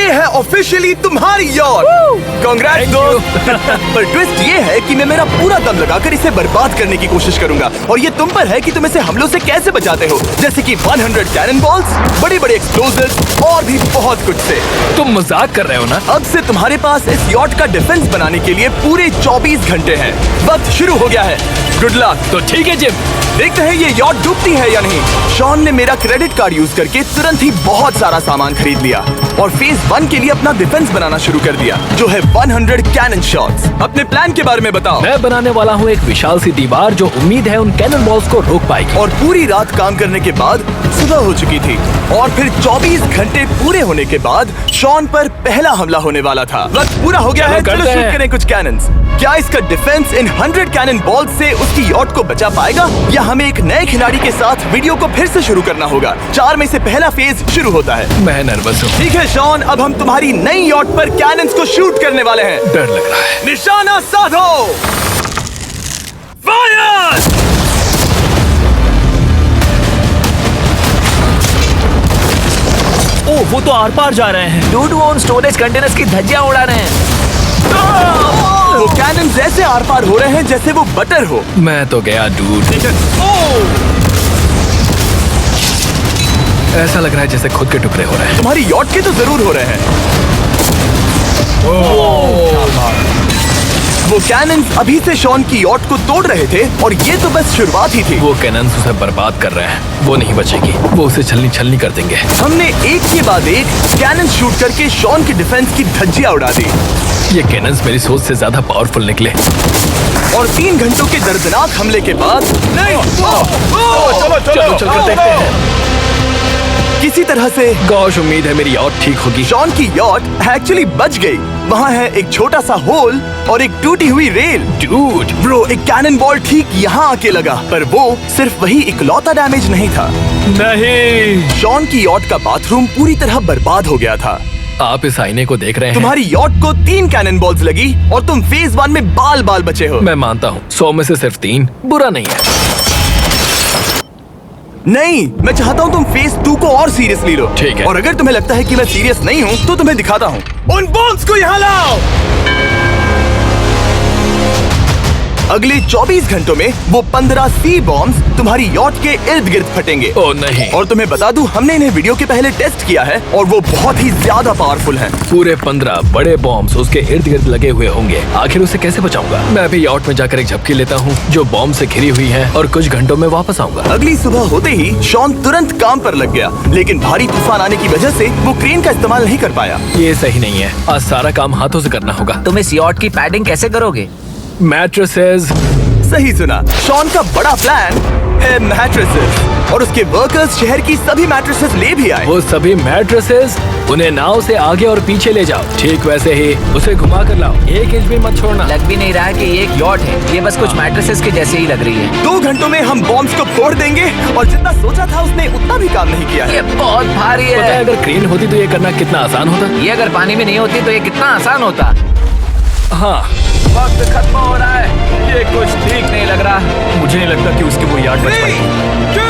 ये है ऑफिशियली तुम्हारी यॉट। कांग्रेट्स दोस्त। पर ट्विस्ट ये है कि मैं मेरा पूरा दम लगाकर इसे बर्बाद करने की कोशिश करूंगा और ये तुम पर है कि तुम इसे हमलों से कैसे बचाते हो, जैसे कि 100 कैनन बॉल्स, बड़े बड़े एक्सप्लोजिव्स और भी बहुत कुछ से। तुम मजाक कर रहे हो ना? अब से तुम्हारे पास इस यॉट का डिफेंस बनाने के लिए पूरे 24 घंटे हैं। वक्त शुरू हो गया है। Good luck. तो ठीक है जिम, देखते हैं ये यॉट डूबती है या नहीं। शॉन ने मेरा क्रेडिट कार्ड यूज करके तुरंत ही बहुत सारा सामान खरीद लिया और फेज 1 के लिए अपना डिफेंस बनाना शुरू कर दिया, जो है 100 कैनन शॉट्स। अपने प्लान के बारे में बताओ। मैं बनाने वाला हूँ एक विशाल सी दीवार जो उम्मीद है उन कैनन बॉल्स को रोक पाएगी। और पूरी रात काम करने के बाद सुबह हो चुकी थी और फिर 24 घंटे पूरे होने के बाद शॉन पर पहला हमला होने वाला था। वक्त पूरा हो गया है। चलो शूट करें कुछ कैनन्स। क्या इसका डिफेंस इन 100 कैनन बॉल्स से उसकी यॉट को बचा पाएगा या हमें एक नए खिलाड़ी के साथ वीडियो को फिर से शुरू करना होगा? 4 में से पहला फेज शुरू होता है। मैं नर्वस हूँ। ठीक है शॉन, अब हम तुम्हारी नई यॉट पर कैनन्स को शूट करने वाले हैं। डर लग रहा है। निशाना साधो। फायर! ओह, वो तो आर पार जा रहे हैं। डूड, वो उन स्टोरेज कंटेनर्स की धज्जियां उड़ा रहे हैं। वो कैनन्स ऐसे आर पार हो रहे हैं जैसे वो बटर हो। मैं तो गया डूड। ऐसा लग रहा है जैसे खुद के टुकड़े हो रहे हैं। तुम्हारी यॉट के तो जरूर हो रहे हैं। वो कैनन्स अभी से शॉन की यॉट को तोड़ रहे थे और ये तो बस शुरुआत ही थी। वो कैनन्स उसे बर्बाद कर रहे हैं। वो नहीं बचेगी। वो उसे छलनी छलनी कर देंगे। हमने एक के बाद एक कैनन शूट करके शॉन की डिफेंस की धज्जियां उड़ा दी। ये कैनन्स मेरी सोच से ज्यादा पावरफुल निकले। और 3 घंटों के दर्दनाक हमले के बाद चलो चलकर देखते हैं। किसी तरह से गॉश, उम्मीद है मेरी यॉट ठीक होगी। शॉन की यॉट एक्चुअली बच गई। वहाँ है एक छोटा सा होल और एक टूटी हुई रेल। डूड ब्रो, एक कैनन बॉल ठीक यहाँ आके लगा, पर वो सिर्फ वही इकलौता डैमेज नहीं था। नहीं, शॉन की यॉट का बाथरूम पूरी तरह बर्बाद हो गया था। आप इस आईने को देख रहे हैं। तुम्हारी यॉट को 3 कैनन बॉल्स लगी और तुम फेज 1 में बाल बाल बचे हो। मैं मानता हूँ 100 में से सिर्फ 3 बुरा नहीं है। नहीं, मैं चाहता हूँ तुम फेज 2 को और सीरियसली लो। ठीक है। और अगर तुम्हें लगता है कि मैं सीरियस नहीं हूँ तो तुम्हें दिखाता हूँ। उन बॉम्ब्स को यहाँ लाओ। अगले 24 घंटों में वो 15 सी बॉम्ब्स तुम्हारी यॉट के इर्द गिर्द फटेंगे। ओह नहीं। और तुम्हें बता दूं, हमने इन्हें वीडियो के पहले टेस्ट किया है और वो बहुत ही ज्यादा पावरफुल हैं। पूरे 15 बड़े बॉम्ब्स उसके इर्द गिर्द लगे हुए होंगे। आखिर उसे कैसे बचाऊंगा? मैं अभी यॉट में जाकर एक झपकी लेता हूँ जो बॉम्ब से घिरी हुई है और कुछ घंटों में वापस आऊंगा। अगली सुबह होते ही शॉन तुरंत काम पर लग गया, लेकिन भारी तूफान आने की वजह से वो क्रेन का इस्तेमाल नहीं कर पाया। ये सही नहीं है। आज सारा काम हाथों से करना होगा। तुम इस यॉट की पैडिंग कैसे करोगे? मैट्रेसेस। सही सुना, शॉन का बड़ा प्लान है मैट्रेसेस और उसके वर्कर्स शहर की सभी मैट्रेसेस ले भी आए। वो सभी मैट्रेसेस उन्हें नाव से आगे और पीछे ले जाओ। ठीक वैसे ही उसे घुमा कर लाओ। 1 इंच भी मत छोड़ना। लग भी नहीं रहा है कि ये एक यॉट है। ये बस कुछ मैट्रेसेस के जैसे ही लग रही है। 2 घंटों में हम बॉम्ब्स को फोड़ देंगे और जितना सोचा था उसने उतना भी काम नहीं किया है। ये बहुत भारी पता है है। अगर क्रेन होती तो ये करना कितना आसान होता। ये अगर पानी में नहीं होती तो ये कितना आसान होता। हाँ, वक्त खत्म हो रहा है। ये कुछ ठीक नहीं लग रहा। मुझे नहीं लगता कि उसकी वो याद बच 3, पाएगी। 2,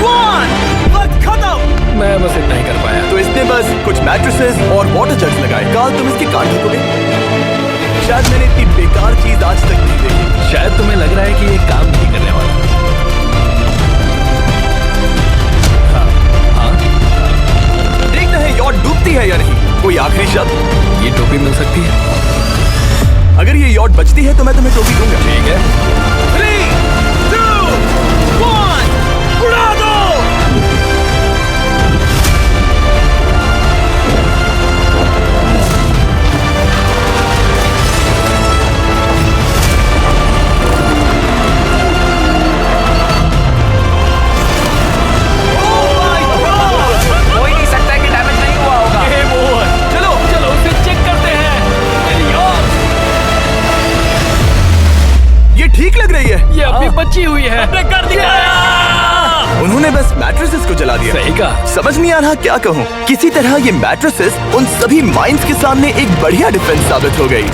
1, वक्त खत्म। मैं बस इतना ही कर पाया। तो इसने बस कुछ मैट्रेसेस और वाटर जग्स लगाए। काल, तुम इसकी काट ढकोगे? शायद मैंने इतनी बेकार चीज आज तक नहीं देखी। शायद तुम्हें लग रहा है कि ये काम नहीं करने वाला। हाँ, देखते हैं यॉट डूबती है या नहीं। कोई आखिरी शब्द? ये टोपी मिल सकती है। अगर ये यॉट बचती है तो मैं तुम्हें टोपी दूंगा। ठीक है। 3, 2, 1, उड़ा दो। हो ही नहीं सकता कि डैमेज नहीं हुआ होगा। चलो चलो उसे चेक करते हैं। मेरी यॉट। ये ठीक लग रही है। ये अभी बची हुई है। कर दिया। उन्होंने बस मैट्रेसेस को जला दिया। सही कहा। समझ नहीं आ रहा क्या कहूँ। किसी तरह ये मैट्रेसेस उन सभी माइंस के सामने एक बढ़िया डिफेंस साबित हो गई।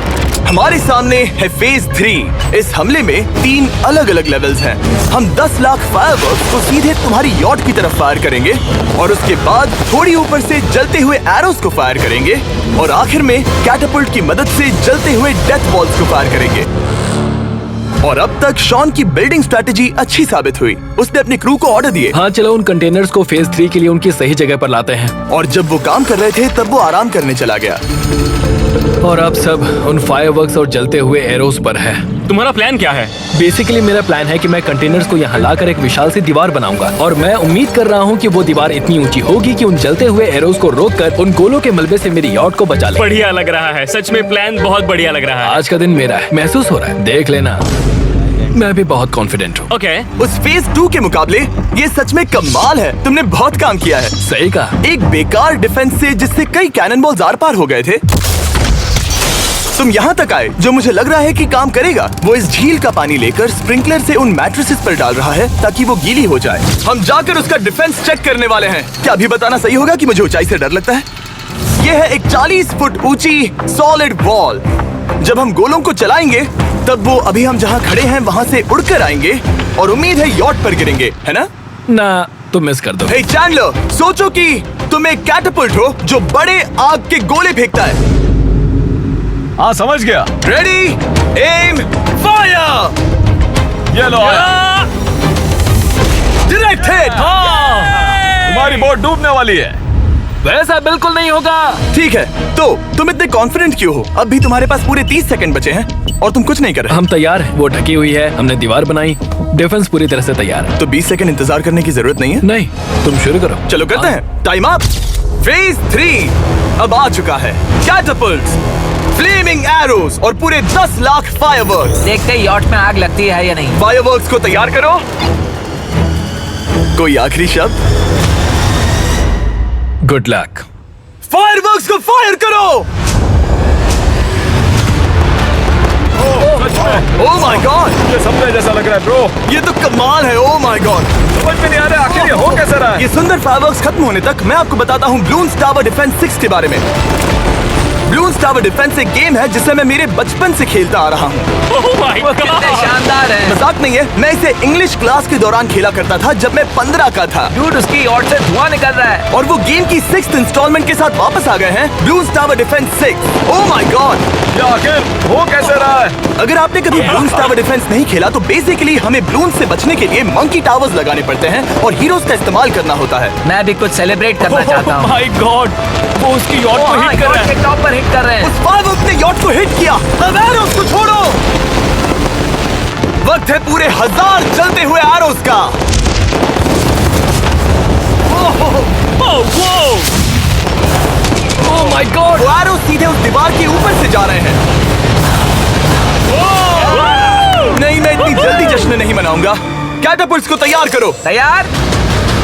हमारे सामने है फेज 3। इस हमले में 3 अलग अलग लेवल्स हैं। हम 10 लाख फायरवर्क्स को सीधे तुम्हारी यॉट की तरफ फायर करेंगे और उसके बाद थोड़ी ऊपर से जलते हुए एरोस को फायर करेंगे और आखिर में कैटापल्ट की मदद से जलते हुए डेथ बॉल्स को फायर करेंगे। और अब तक शॉन की बिल्डिंग स्ट्रेटेजी अच्छी साबित हुई। उसने अपने क्रू को ऑर्डर दिए। हाँ चलो उन कंटेनर्स को फेज 3 के लिए उनकी सही जगह पर लाते हैं। और जब वो काम कर रहे थे तब वो आराम करने चला गया। और अब सब उन फायरवर्क्स और जलते हुए एरोस पर है। तुम्हारा प्लान क्या है? बेसिकली मेरा प्लान है कि मैं कंटेनर्स को यहाँ लाकर एक विशाल सी दीवार बनाऊंगा और मैं उम्मीद कर रहा हूँ कि वो दीवार इतनी ऊंची होगी कि उन जलते हुए एरोस को रोककर उन गोलों के मलबे से मेरी यॉट को बचा ले। बढ़िया लग रहा है, सच में प्लान बहुत बढ़िया लग रहा है। आज का दिन मेरा है, महसूस हो रहा है, देख लेना। मैं भी बहुत कॉन्फिडेंट हूँ। ओके। उस फेज 2 के मुकाबले ये सच में कमाल है। तुमने बहुत काम किया है। सही कहा। एक बेकार डिफेंस से जिससे कई कैनन बॉल्स आर पार हो गए थे, तुम यहाँ तक आए। जो मुझे लग रहा है कि काम करेगा, वो इस झील का पानी लेकर स्प्रिंकलर से उन मैट्रेसेस पर डाल रहा है ताकि वो गीली हो जाए। हम जाकर उसका डिफेंस चेक करने वाले हैं। क्या अभी बताना सही होगा कि मुझे ऊंचाई से डर लगता है? ये है एक 40 फुट ऊंची सॉलिड वॉल। जब हम गोलों को चलाएंगे तब वो अभी हम जहाँ खड़े हैं वहाँ से उड़कर आएंगे और उम्मीद है यॉट पर गिरेंगे, है ना? ना तुम मिस कर दो। हे चैंडलर, सोचो कि तुम एक कैटापल्ट हो जो बड़े आग के गोले फेंकता है। हाँ समझ गया। Ready, aim, fire. ये लो डायरेक्ट हिट। तुम्हारी बोट डूबने वाली है। वैसा बिल्कुल नहीं होगा। ठीक है, तो तुम इतने कॉन्फिडेंट क्यों हो? अब भी तुम्हारे पास पूरे 30 सेकंड बचे हैं और तुम कुछ नहीं कर रहे। हम तैयार हैं, वो ढकी हुई है, हमने दीवार बनाई, डिफेंस पूरी तरह से तैयार है। तो 20 सेकंड इंतजार करने की जरूरत नहीं है। नहीं, तुम शुरू करो। चलो करते हैं। Time up. फेज 3 अब आ चुका है। कैटापल्ट्स, फ्लेमिंग एरोस और पूरे 10 लाख फायरवर्क्स। देखते हैं यॉट में आग लगती है या नहीं। फायरवर्क्स को तैयार करो। कोई आखिरी शब्द? Good luck. फायरवर्क्स को फायर करो। ओह माय गॉड, ये सपने जैसा लग रहा है ब्रो। ये तो कमाल है। ओह माय गॉड, समझ में नहीं आ रहा आखिर ये हो कैसे रहा है। ये सुंदर फायरवर्क्स खत्म होने तक मैं आपको बताता हूँ ब्लून्स टावर डिफेंस 6 के बारे में। ब्लून्स टावर डिफेंस एक गेम है जिसे मैं मेरे बचपन से खेलता आ रहा हूँ। ओह माय कितने गॉड, शानदार है। मजाक नहीं है, मैं इसे इंग्लिश क्लास के दौरान खेला करता था जब मैं 15 का था। डूड, उसकी यॉट से धुआं निकल रहा है। और वो गेम की 6th इंस्टॉलमेंट के साथ वापस आ गए हैं, balloons tower defence 6। Oh my God, ये आखिर हो कैसे रहा है। अगर आपने कभी ब्लून्स टावर डिफेंस नहीं खेला तो बेसिकली हमें ब्लून्स से बचने के लिए मंकी टावर्स लगाने पड़ते हैं और हीरोज का इस्तेमाल करना होता है। मैं भी कुछ सेलिब्रेट करना चाहता हूँ। माय गॉड, वो उसकी यॉट को हिट कर रहा है। के टॉप पर हिट कर रहे हैं। उस फायरवर्क ने यॉट को हिट किया। अब एरोस को छोड़ो। वक्त है पूरे 1000 चलते हुए एरोस का। ओह माय गॉड, वो एरो सीधे उस दीवार के ऊपर से जा रहे हैं। नहीं, मैं इतनी जल्दी जश्न नहीं मनाऊंगा। कैटापल्ट्स को तैयार करो। तैयार।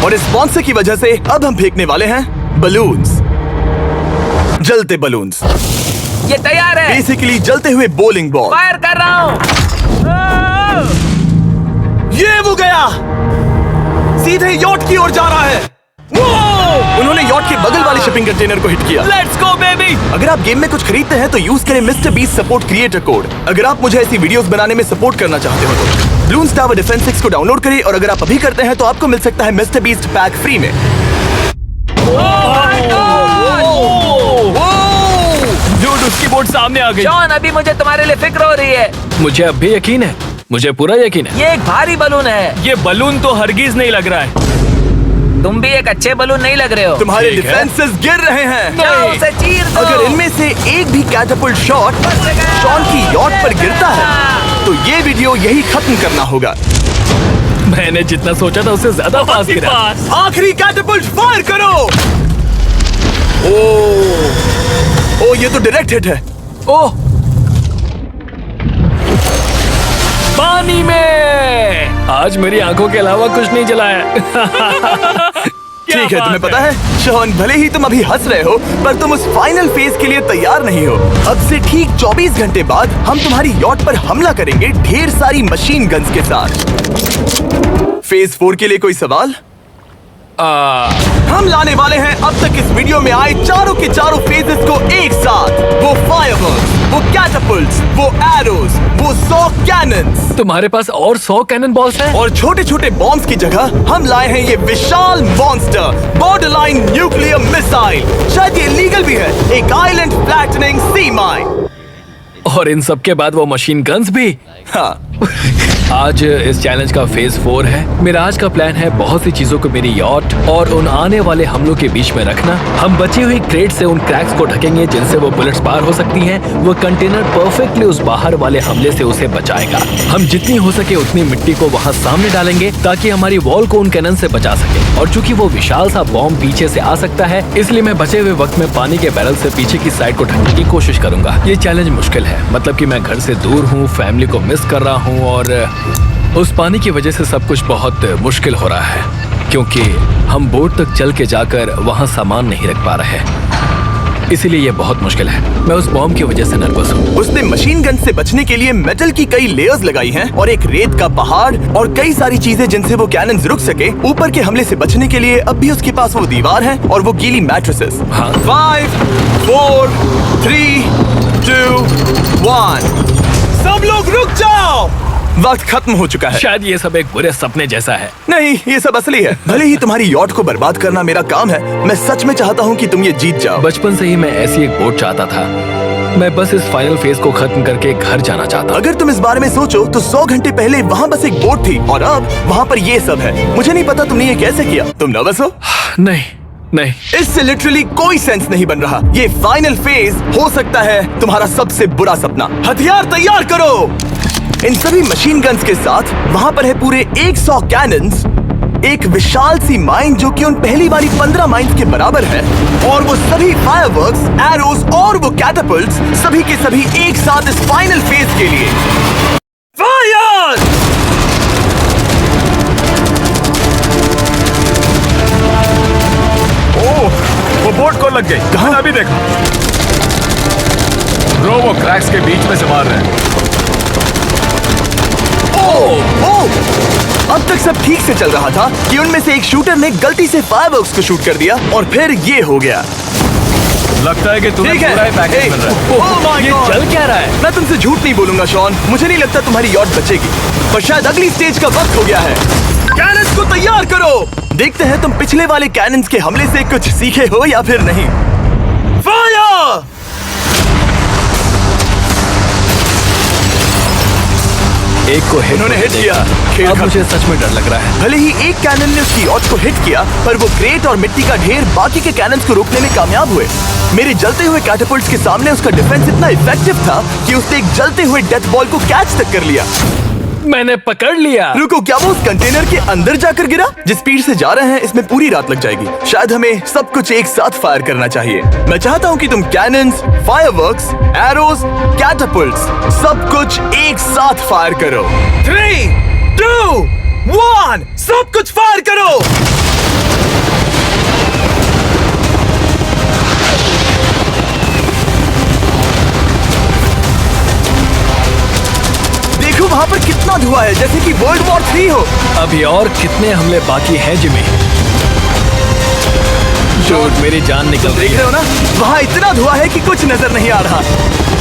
और इस स्पॉन्सर की वजह से अब हम फेंकने वाले हैं बलून्स, जलते बलून्स। ये तैयार है। बेसिकली जलते हुए बोलिंग बॉल। फायर कर रहा हूँ। ये वो गया, सीधे यॉट की ओर जा रहा है। उन्होंने यॉट के बगल वाले शिपिंग कंटेनर को हिट किया। Let's go baby. अगर आप गेम में कुछ खरीदते हैं तो यूज करें mister beast support creator code. अगर आप मुझे ऐसी वीडियोस बनाने में सपोर्ट करना चाहते हो तो ब्लून्स टावर डिफेंस 6 को डाउनलोड करें और अगर आप अभी करते हैं तो आपको मिल सकता है मिस्टर बीस्ट पैक फ्री में। डूड, उसकी बोट सामने आ गई। जॉन, अभी मुझे तुम्हारे लिए फिक्र हो रही है। मुझे अब भी यकीन है, मुझे पूरा यकीन है। ये एक भारी बलून है। ये बलून तो हरगिज नहीं लग रहा है। तुम भी एक अच्छे बलून नहीं लग रहे हो। तुम्हारे ठीक है। डिफेंसेस गिर रहे हैं। जाओ उसे चीर दो। अगर इनमें से एक भी कैटापल्ट शॉट शॉन की यॉट पर गिरता है तो ये वीडियो यही खत्म करना होगा। मैंने जितना सोचा था उससे ज्यादा पास गिरा। पास। आखिरी कैटापल्ट फायर करो। ओ ये तो डायरेक्ट हिट है। ओह, पानी में। आज मेरी आंखों के अलावा कुछ नहीं जला है। ठीक है, तुम्हें पता है शॉन, भले ही तुम अभी हंस रहे हो पर तुम उस फाइनल फेज के लिए तैयार नहीं हो। अब से ठीक 24 घंटे बाद हम तुम्हारी यॉट पर हमला करेंगे ढेर सारी मशीन गन्स के साथ। फेज 4 के लिए कोई सवाल? हम लाने वाले हैं अब तक इस वीडियो में आए चारों के चारों फेजेस को एक साथ। वो फायरवर्क्स, वो कैटapults, वो एरोज, वो 100 cannons। तुम्हारे पास और 100 कैनन बॉल्स हैं? और छोटे छोटे बॉम्ब्स की जगह हम लाए हैं ये विशाल मॉन्स्टर बॉर्डरलाइन न्यूक्लियर मिसाइल। शायद ये लीगल भी है, एक आइलैंड फ्लैटनिंग सी माइन। और इन सब के बाद वो मशीन गन्स भी। हाँ, आज इस चैलेंज का फेज 4 है। मेरा आज का प्लान है बहुत सी चीजों को मेरी यॉट और उन आने वाले हमलों के बीच में रखना। हम बची हुई क्रेट से उन क्रैक्स को ढकेंगे जिनसे वो बुलेट्स पार हो सकती हैं। वो कंटेनर परफेक्टली उस बाहर वाले हमले से उसे बचाएगा। हम जितनी हो सके उतनी मिट्टी को वहाँ सामने डालेंगे ताकि हमारी वॉल को उन कैनन से बचा सके। और चूंकि वो विशाल सा बॉम्ब पीछे से आ सकता है, इसलिए मैं बचे हुए वक्त में पानी के बैरल से पीछे की साइड को ढकने की कोशिश करूंगा। ये चैलेंज मुश्किल है, मतलब कि मैं घर से दूर हूँ, फैमिली को मिस कर रहा हूँ और उस पानी की वजह से सब कुछ बहुत मुश्किल हो रहा है, क्योंकि हम बोट तक चल के जाकर वहाँ सामान नहीं रख पा रहे। इसीलिए ये बहुत मुश्किल है। मैं उस बॉम्ब की वजह से नर्वस हूँ। उसने मशीन गन से बचने के लिए मेटल की कई लेयर्स लगाई हैं और एक रेत का पहाड़ और कई सारी चीजें जिनसे वो कैनन्स रुक सके। ऊपर के हमले से बचने के लिए अब भी उसके पास वो दीवार है और वो गीली मैट्रेसेस। हाँ। 5, 4, 3, 2, 1। सब लोग रुक जाओ, वक्त खत्म हो चुका है। शायद ये सब एक बुरे सपने जैसा है। नहीं, ये सब असली है। भले ही तुम्हारी यॉट को बर्बाद करना मेरा काम है, मैं सच में चाहता हूँ कि तुम ये जीत जाओ। बचपन से ही मैं ऐसी एक बोट चाहता था। मैं बस इस फाइनल फेज को खत्म करके घर जाना चाहता। अगर तुम इस बारे में सोचो तो 100 घंटे पहले वहाँ बस एक बोट थी और अब वहाँ पर ये सब है। मुझे नहीं पता तुमने ये कैसे किया। तुम नर्वस हो? नहीं नहीं, इससे लिटरली कोई सेंस नहीं बन रहा। ये फाइनल फेज हो सकता है तुम्हारा सबसे बुरा सपना। हथियार तैयार करो। इन सभी मशीन गन्स के साथ वहाँ पर है पूरे 100 कैनन्स, एक विशाल सी माइन जो कि उन पहली वाली 15 माइंस के बराबर है, और वो सभी फायरवर्क्स, एरोज और वो कैटapults सभी के सभी एक साथ इस फाइनल फेज के लिए। फायर! ओह, वो बोट को लग गई। कहाँ? मैंने अभी देखा। ब्रो, वो क्रैक्स के बीच में से मार रहे हैं। अब तक सब ठीक से चल रहा था कि उनमें से एक शूटर ने गलती से फायरवर्क्स को शूट कर दिया और फिर ये हो गया। लगता है कि तुम्हें ठीक है। पूरा ही पैकेज मिल रहा है। Oh my ये God! चल क्या रहा है? मैं तुमसे झूठ नहीं बोलूंगा शॉन, मुझे नहीं लगता तुम्हारी यॉट बचेगी, पर शायद अगली स्टेज का वक्त हो गया है। कैनन्स को तैयार करो। देखते हैं तुम पिछले वाले कैनन्स के हमले से कुछ सीखे हो या फिर नहीं। फायर! एक को इन्होंने हिट किया। खेल अब खत्म। मुझे सच में डर लग रहा है। भले ही एक कैनन ने उसकी यॉट को हिट किया, पर वो क्रेट और मिट्टी का ढेर बाकी के कैनन्स को रोकने में कामयाब हुए। मेरे जलते हुए कैटapults के सामने उसका डिफेंस इतना इफेक्टिव था कि उसने एक जलते हुए डेथ बॉल को कैच तक कर लिया। मैंने पकड़ लिया। रुको, क्या वो उस कंटेनर के अंदर जाकर गिरा? जिस स्पीड से जा रहे हैं इसमें पूरी रात लग जाएगी। शायद हमें सब कुछ एक साथ फायर करना चाहिए। मैं चाहता हूँ कि तुम कैनन्स, फायरवर्क्स, एरोज, कैटapults सब कुछ एक साथ फायर करो। 3, 2, 1, सब कुछ फायर करो। देखो वहाँ पर कितना धुआं है, जैसे कि वर्ल्ड वॉर 3 हो। अभी और कितने हमले बाकी हैं जिमी? शूट, मेरी जान निकल रही देख है। रहे हो ना, वहाँ इतना धुआं है कि कुछ नजर नहीं आ रहा।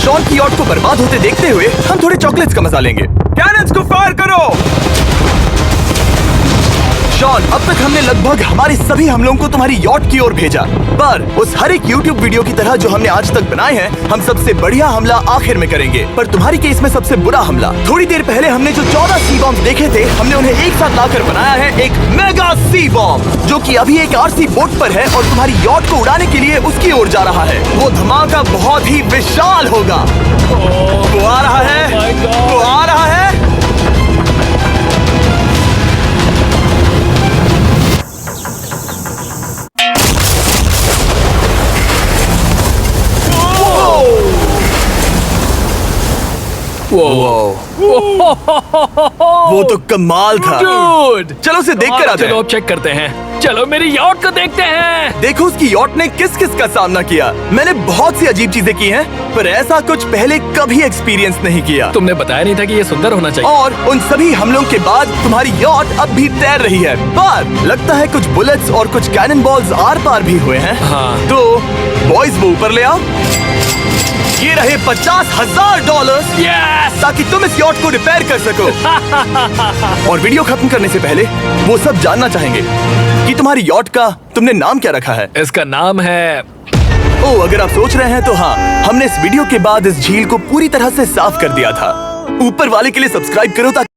शॉन की यॉट को बर्बाद होते देखते हुए हम थोड़े चॉकलेट्स का मजा लेंगे। कैनन्स को फायर करो। शॉन, अब तक हमने लगभग हमारे सभी हमलों को तुम्हारी यॉट की ओर भेजा, पर उस हर एक YouTube वीडियो की तरह जो हमने आज तक बनाए हैं, हम सबसे बढ़िया हमला आखिर में करेंगे। पर तुम्हारी केस में सबसे बुरा हमला, थोड़ी देर पहले हमने जो 14 सी बॉम्ब देखे थे, हमने उन्हें एक साथ लाकर बनाया है एक मेगा सी बॉम्ब, जो कि अभी एक RC बोट पर है और तुम्हारी यॉट को उड़ाने के लिए उसकी ओर जा रहा है। वो धमाका बहुत ही विशाल होगा। वो आ रहा है, वो आ रहा है। वो तो कमाल था। Dude! चलो उसे देख कर आते चलो हैं। अब चेक करते हैं। चलो मेरी यॉट को देखते हैं। देखो उसकी यॉट ने किस किस का सामना किया। मैंने बहुत सी अजीब चीजें की हैं, पर ऐसा कुछ पहले कभी एक्सपीरियंस नहीं किया। तुमने बताया नहीं था कि ये सुंदर होना चाहिए। और उन सभी हमलों के बाद तुम्हारी यॉट अब भी तैर रही है, पर लगता है कुछ बुलेट्स और कुछ कैनन बॉल्स आर पार भी हुए हैं। हाँ। तो बॉयज वो ऊपर ले आओ। ये रहे $50,000 Yes! ताकि तुम इस यॉट को रिपेयर कर सको। और वीडियो खत्म करने से पहले वो सब जानना चाहेंगे कि तुम्हारी यॉट का तुमने नाम क्या रखा है। इसका नाम है ओह, अगर आप सोच रहे हैं तो हाँ, हमने इस वीडियो के बाद इस झील को पूरी तरह से साफ कर दिया था। ऊपर वाले के लिए सब्सक्राइब करो ताकि